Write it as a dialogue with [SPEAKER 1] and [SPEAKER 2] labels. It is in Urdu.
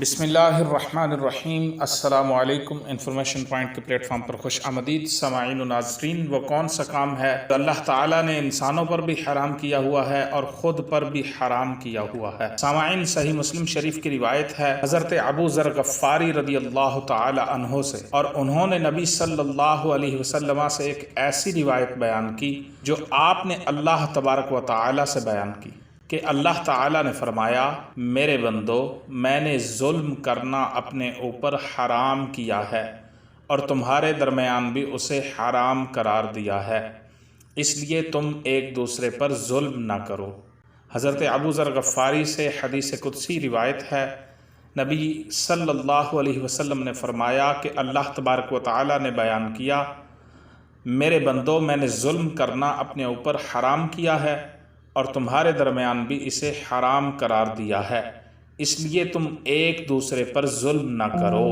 [SPEAKER 1] بسم اللہ الرحمن الرحیم۔ السلام علیکم۔ انفارمیشن پوائنٹ کے پلیٹ فارم پر خوش آمدید سامعین و ناظرین۔ وہ کون سا کام ہے جو اللہ تعالیٰ نے انسانوں پر بھی حرام کیا ہوا ہے اور خود پر بھی حرام کیا ہوا ہے؟ سامعین، صحیح مسلم شریف کی روایت ہے حضرت ابو ذر غفاری رضی اللہ تعالی عنہ سے، اور انہوں نے نبی صلی اللہ علیہ وسلم سے ایک ایسی روایت بیان کی جو آپ نے اللہ تبارک و تعالی سے بیان کی کہ اللہ تعالیٰ نے فرمایا، میرے بندو، میں نے ظلم کرنا اپنے اوپر حرام کیا ہے اور تمہارے درمیان بھی اسے حرام قرار دیا ہے، اس لیے تم ایک دوسرے پر ظلم نہ کرو۔ حضرت ابو ذر غفاری سے حدیث قدسی روایت ہے، نبی صلی اللہ علیہ وسلم نے فرمایا کہ اللہ تبارک و تعالیٰ نے بیان کیا، میرے بندو، میں نے ظلم کرنا اپنے اوپر حرام کیا ہے اور تمہارے درمیان بھی اسے حرام قرار دیا ہے، اس لیے تم ایک دوسرے پر ظلم نہ کرو۔